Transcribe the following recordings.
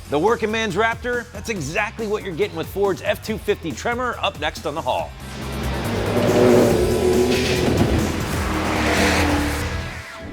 The working man's Raptor, that's exactly what you're getting with Ford's F-250 Tremor, up next on the Haul.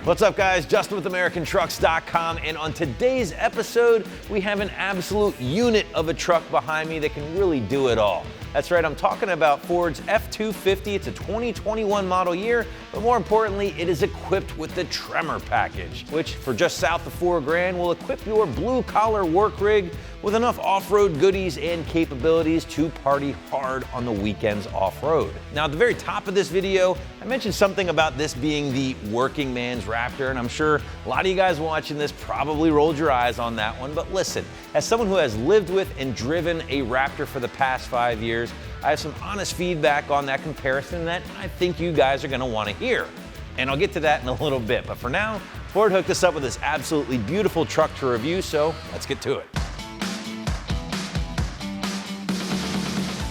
What's up, guys? Justin with AmericanTrucks.com, and on today's episode, we have an absolute unit of a truck behind me that can really do it all. That's right, I'm talking about Ford's F-250. It's a 2021 model year, but more importantly, it is equipped with the Tremor package, which for just south of $4,000 will equip your blue-collar work rig with enough off-road goodies and capabilities to party hard on the weekends off-road. Now, at the very top of this video, I mentioned something about this being the working man's Raptor, and I'm sure a lot of you guys watching this probably rolled your eyes on that one, but listen, as someone who has lived with and driven a Raptor for the past 5 years, I have some honest feedback on that comparison that I think you guys are gonna wanna hear. And I'll get to that in a little bit, but for now, Ford hooked us up with this absolutely beautiful truck to review, so let's get to it.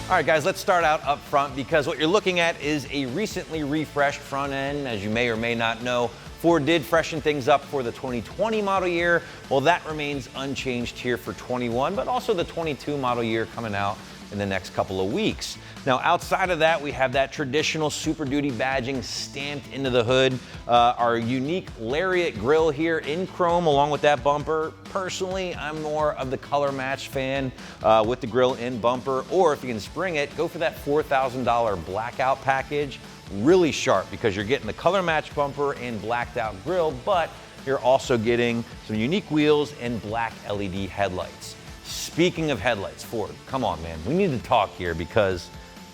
All right, guys, let's start out up front because what you're looking at is a recently refreshed front end. As you may or may not know, Ford did freshen things up for the 2020 model year. Well, that remains unchanged here for 21, but also the 22 model year coming out in the next couple of weeks. Now, outside of that, we have that traditional Super Duty badging stamped into the hood, our unique Lariat grille here in chrome along with that bumper. Personally, I'm more of the color match fan with the grille in bumper, or if you can spring it, go for that $4,000 blackout package. Really sharp because you're getting the color match bumper and blacked out grille, but you're also getting some unique wheels and black LED headlights. Speaking of headlights, Ford, come on, man. We need to talk here because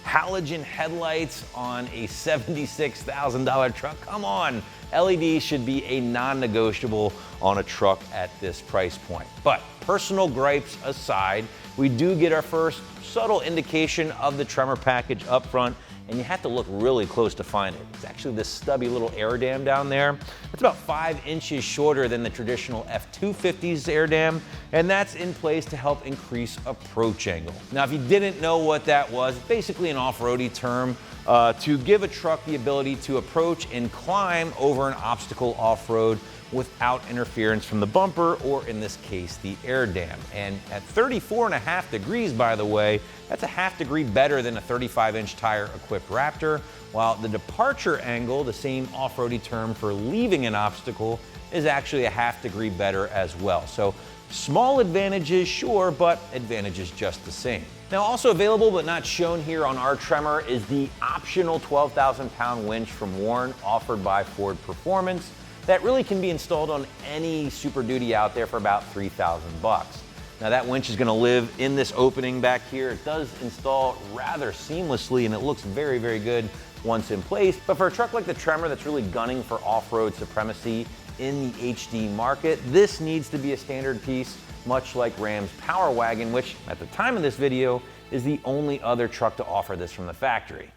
halogen headlights on a $76,000 truck, come on. LED should be a non-negotiable on a truck at this price point. But personal gripes aside, we do get our first subtle indication of the Tremor package up front, and you have to look really close to find it. It's actually this stubby little air dam down there. It's about 5 inches shorter than the traditional F-250's air dam, and that's in place to help increase approach angle. Now, if you didn't know what that was, it's basically an off-roady term to give a truck the ability to approach and climb over an obstacle off-road without interference from the bumper, or in this case, the air dam. And at 34.5 degrees, by the way, that's a half degree better than a 35-inch tire-equipped Raptor, while the departure angle, the same off-roady term for leaving an obstacle, is actually a half degree better as well. So small advantages, sure, but advantages just the same. Now, also available but not shown here on our Tremor is the optional 12,000-pound winch from Warn offered by Ford Performance that really can be installed on any Super Duty out there for about $3,000 bucks. Now, that winch is gonna live in this opening back here. It does install rather seamlessly and it looks very, very good once in place. But for a truck like the Tremor that's really gunning for off-road supremacy in the HD market, this needs to be a standard piece, much like Ram's Power Wagon, which at the time of this video is the only other truck to offer this from the factory.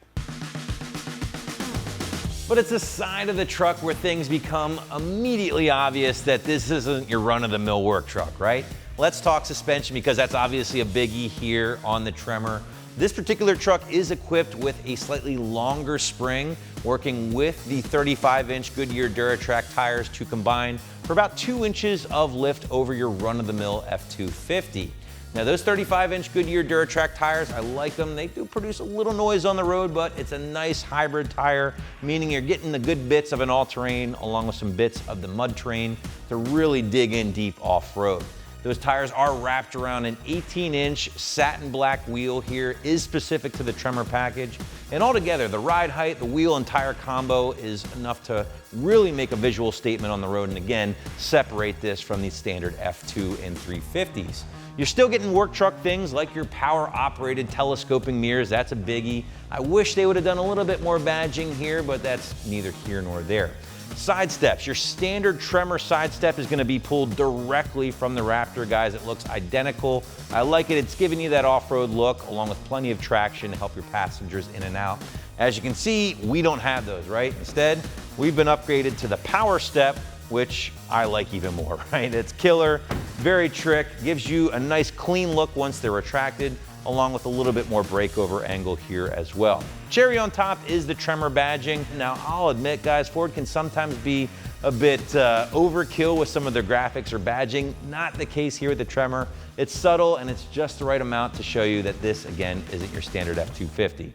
But it's a side of the truck where things become immediately obvious that this isn't your run-of-the-mill work truck, right? Let's talk suspension because that's obviously a biggie here on the Tremor. This particular truck is equipped with a slightly longer spring, working with the 35-inch Goodyear Duratrac tires to combine for about 2 inches of lift over your run-of-the-mill F-250. Now, those 35-inch Goodyear Duratrac tires, I like them. They do produce a little noise on the road, but it's a nice hybrid tire, meaning you're getting the good bits of an all-terrain along with some bits of the mud terrain to really dig in deep off-road. Those tires are wrapped around an 18-inch satin black wheel here, is specific to the Tremor package. And altogether, the ride height, the wheel and tire combo is enough to really make a visual statement on the road and again, separate this from the standard F2 and 350s. You're still getting work truck things like your power-operated telescoping mirrors. That's a biggie. I wish they would have done a little bit more badging here, but that's neither here nor there. Side steps. Your standard Tremor side step is going to be pulled directly from the Raptor, guys. It looks identical. I like it. It's giving you that off-road look along with plenty of traction to help your passengers in and out. As you can see, we don't have those, right? Instead, we've been upgraded to the Power Step, which I like even more, right? It's killer, very trick, gives you a nice clean look once they're retracted. along with a little bit more breakover angle here as well. Cherry on top is the Tremor badging. Now, I'll admit, guys, Ford can sometimes be a bit overkill with some of their graphics or badging. Not the case here with the Tremor. It's subtle and it's just the right amount to show you that this, again, isn't your standard F-250.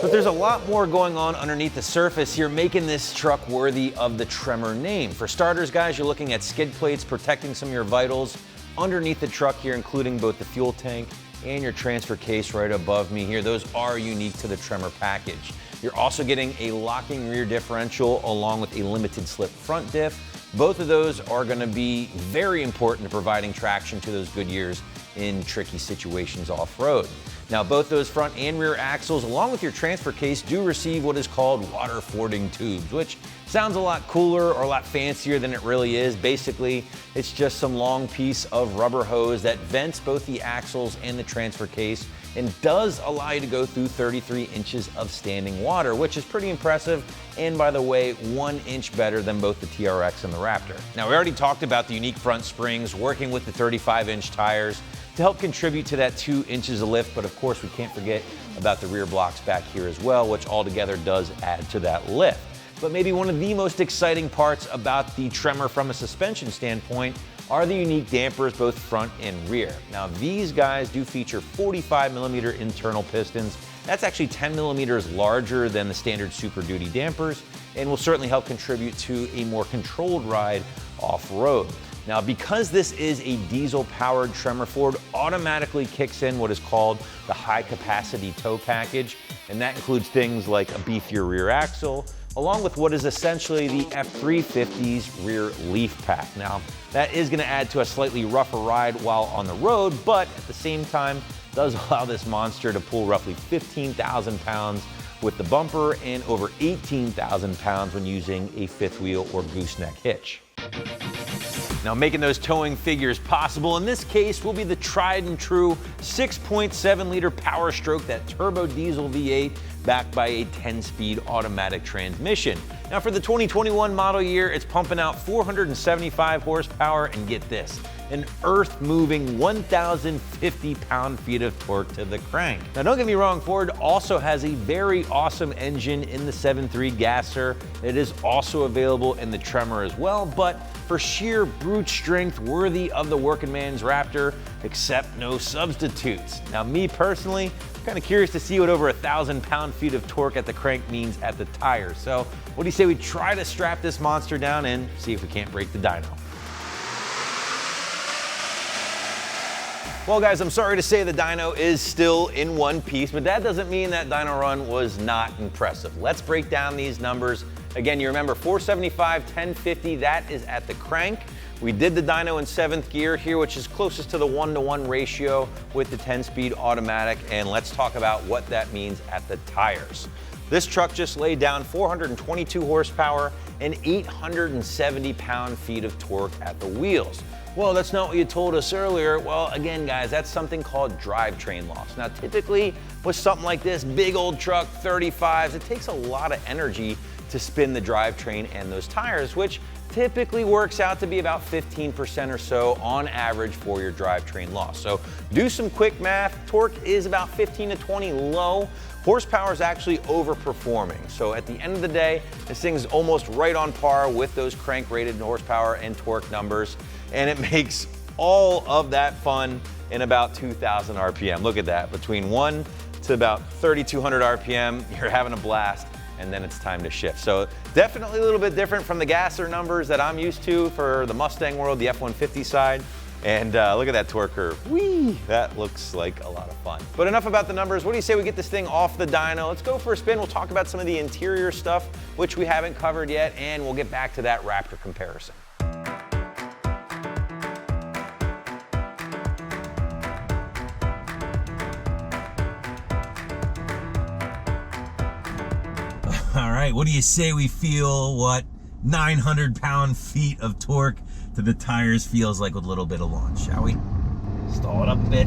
But there's a lot more going on underneath the surface here, making this truck worthy of the Tremor name. For starters, guys, you're looking at skid plates protecting some of your vitals underneath the truck here, including both the fuel tank and your transfer case right above me here. Those are unique to the Tremor package. You're also getting a locking rear differential along with a limited slip front diff. Both of those are going to be very important to providing traction to those Goodyears in tricky situations off-road. Now, both those front and rear axles, along with your transfer case, do receive what is called water fording tubes, which sounds a lot cooler or a lot fancier than it really is. Basically, it's just some long piece of rubber hose that vents both the axles and the transfer case and does allow you to go through 33 inches of standing water, which is pretty impressive. And by the way, 1 inch better than both the TRX and the Raptor. Now, we already talked about the unique front springs working with the 35-inch tires to help contribute to that 2 inches of lift, but of course we can't forget about the rear blocks back here as well, which altogether does add to that lift. But maybe one of the most exciting parts about the Tremor from a suspension standpoint are the unique dampers, both front and rear. Now, these guys do feature 45mm internal pistons. That's actually 10mm larger than the standard Super Duty dampers and will certainly help contribute to a more controlled ride off-road. Now, because this is a diesel-powered Tremor, Ford automatically kicks in what is called the high-capacity tow package, and that includes things like a beefier rear axle, along with what is essentially the F-350's rear leaf pack. Now, that is going to add to a slightly rougher ride while on the road, but at the same time, does allow this monster to pull roughly 15,000 pounds with the bumper and over 18,000 pounds when using a fifth wheel or gooseneck hitch. Now, making those towing figures possible in this case will be the tried and true 6.7-liter Power Stroke, that turbo diesel V8 backed by a 10-speed automatic transmission. Now, for the 2021 model year, it's pumping out 475 horsepower and get this, an earth-moving 1,050 pound-feet of torque to the crank. Now, don't get me wrong, Ford also has a very awesome engine in the 7.3 gasser. It is also available in the Tremor as well, but for sheer brute strength worthy of the working man's Raptor, except no substitutes. Now, me personally, I'm kind of curious to see what over 1,000 pound-feet of torque at the crank means at the tire. So what do you say we try to strap this monster down and see if we can't break the dyno? Well, guys, I'm sorry to say the dyno is still in one piece, but that doesn't mean that dyno run was not impressive. Let's break down these numbers. Again, you remember 475, 1050, that is at the crank. We did the dyno in 7th gear here, which is closest to the 1-to-1 ratio with the 10-speed automatic, and let's talk about what that means at the tires. This truck just laid down 422 horsepower and 870 pound-feet of torque at the wheels. Well, that's not what you told us earlier. Well, again, guys, that's something called drivetrain loss. Now, typically with something like this, big old truck, 35s, it takes a lot of energy to spin the drivetrain and those tires, which typically works out to be about 15% or so on average for your drivetrain loss. So do some quick math. Torque is about 15 to 20 low. Horsepower is actually overperforming. So at the end of the day, this thing's almost right on par with those crank rated horsepower and torque numbers. And it makes all of that fun in about 2,000 RPM. Look at that, between 1 to about 3,200 RPM, you're having a blast, and then it's time to shift. So definitely a little bit different from the gasser numbers that I'm used to for the Mustang world, the F-150 side. And look at that torque curve. Whee! That looks like a lot of fun. But enough about the numbers. What do you say we get this thing off the dyno? Let's go for a spin. We'll talk about some of the interior stuff, which we haven't covered yet, and we'll get back to that Raptor comparison. All right, what do you say we feel what 900 pound-feet of torque to the tires feels like with a little bit of launch, shall we? Stall it up a bit.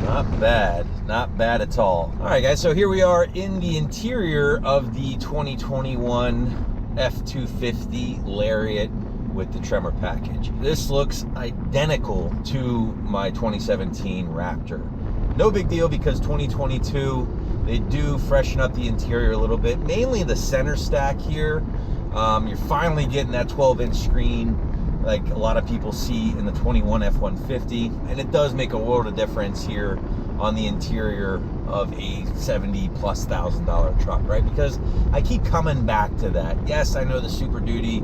Not bad, not bad at all. All right, guys, so here we are in the interior of the 2021 F-250 Lariat. with the Tremor package. This looks identical to my 2017 Raptor. No big deal because 2022, they do freshen up the interior a little bit, mainly the center stack here. You're finally getting that 12-inch screen like a lot of people see in the 21 F-150, and it does make a world of difference here on the interior of a $70,000+ truck, right? Because I keep coming back to that. Yes, I know the Super Duty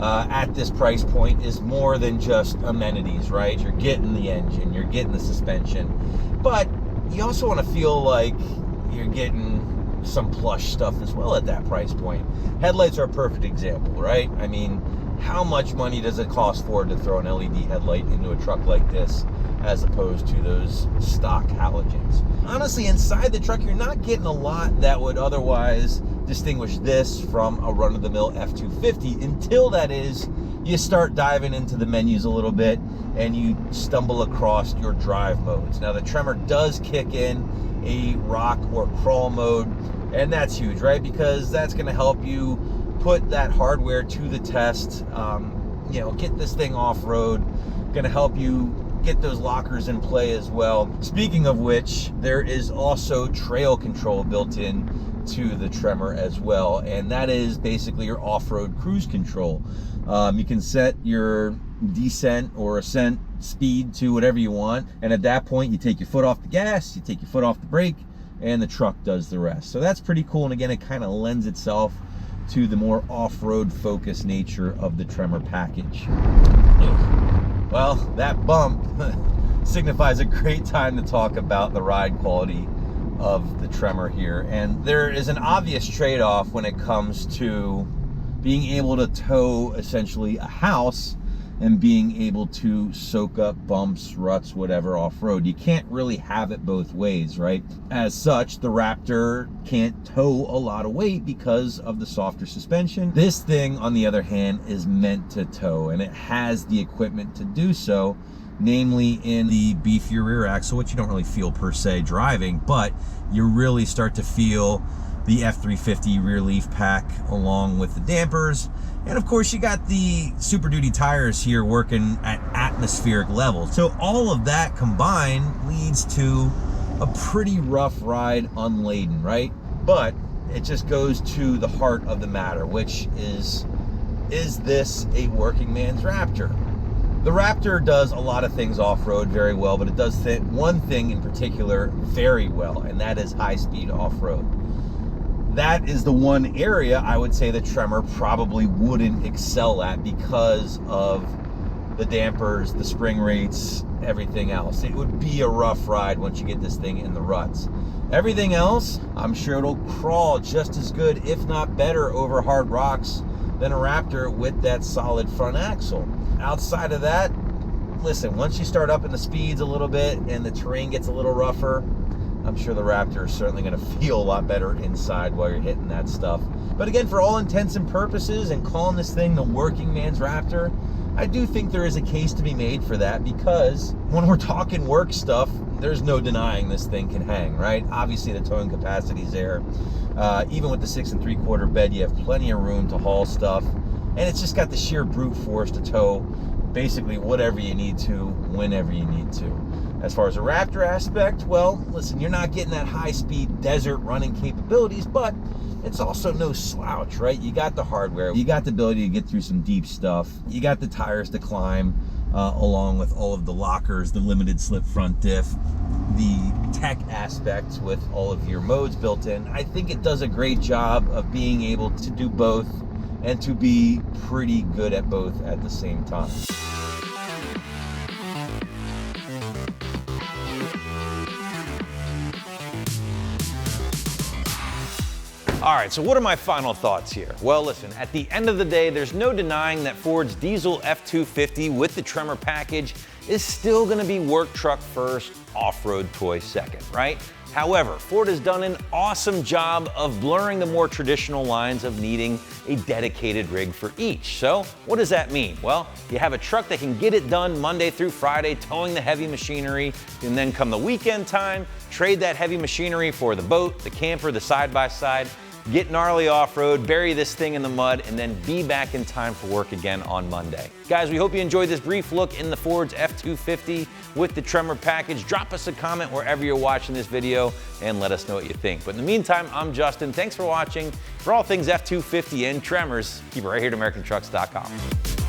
at this price point is more than just amenities, right? You're getting the engine, you're getting the suspension, but you also want to feel like you're getting some plush stuff as well at that price point. Headlights are a perfect example, right? I mean, how much money does it cost Ford to throw an LED headlight into a truck like this as opposed to those stock halogens? Honestly, inside the truck, you're not getting a lot that would otherwise distinguish this from a run-of-the-mill F-250 until, that is, you start diving into the menus a little bit and you stumble across your drive modes. Now, the Tremor does kick in a rock or crawl mode, and that's huge, right? Because that's going to help you put that hardware to the test, get this thing off-road, going to help you get those lockers in play as well. Speaking of which, there is also trail control built in to the Tremor as well, and that is basically your off-road cruise control. You can set your descent or ascent speed to whatever you want, and at that point you take your foot off the gas, you take your foot off the brake, and the truck does the rest. So that's pretty cool, and again, it kind of lends itself to the more off-road focused nature of the Tremor package. Well, that bump signifies a great time to talk about the ride quality of the Tremor here, and there is an obvious trade-off when it comes to being able to tow essentially a house and being able to soak up bumps, ruts, whatever off-road. You can't really have it both ways, right? As such, the Raptor can't tow a lot of weight because of the softer suspension. This thing, on the other hand, is meant to tow, and it has the equipment to do so, namely in the beefier rear axle, which you don't really feel per se driving, but you really start to feel the F350 rear leaf pack along with the dampers. And of course, you got the Super Duty tires here working at atmospheric levels. So all of that combined leads to a pretty rough ride unladen, right? But it just goes to the heart of the matter, which is this a working man's Raptor? The Raptor does a lot of things off-road very well, but it does one thing in particular very well, and that is high-speed off-road. That is the one area I would say the Tremor probably wouldn't excel at because of the dampers, the spring rates, everything else. It would be a rough ride once you get this thing in the ruts. Everything else, I'm sure it'll crawl just as good, if not better, over hard rocks than a Raptor with that solid front axle. Outside of that, listen, once you start up in the speeds a little bit and the terrain gets a little rougher, I'm sure the Raptor is certainly going to feel a lot better inside while you're hitting that stuff. But again, for all intents and purposes, and calling this thing the working man's Raptor, I do think there is a case to be made for that, because when we're talking work stuff, there's no denying this thing can hang, right? Obviously, the towing capacity is there. Even with the 6 3/4 bed, you have plenty of room to haul stuff, and it's just got the sheer brute force to tow basically whatever you need to, whenever you need to. As far as the Raptor aspect, well, listen, you're not getting that high-speed desert running capabilities, but it's also no slouch, right? You got the hardware, you got the ability to get through some deep stuff, you got the tires to climb, along with all of the lockers, the limited slip front diff, the tech aspects with all of your modes built in. I think it does a great job of being able to do both and to be pretty good at both at the same time. All right, so what are my final thoughts here? Well, listen, at the end of the day, there's no denying that Ford's diesel F-250 with the Tremor package is still gonna be work truck first, off-road toy second, right? However, Ford has done an awesome job of blurring the more traditional lines of needing a dedicated rig for each. So what does that mean? Well, you have a truck that can get it done Monday through Friday, towing the heavy machinery, and then come the weekend time, trade that heavy machinery for the boat, the camper, the side-by-side, get gnarly off-road, bury this thing in the mud, and then be back in time for work again on Monday. Guys, we hope you enjoyed this brief look in the Ford's F-250 with the Tremor package. Drop us a comment wherever you're watching this video and let us know what you think. But in the meantime, I'm Justin. Thanks for watching. For all things F-250 and Tremors, keep it right here at AmericanTrucks.com.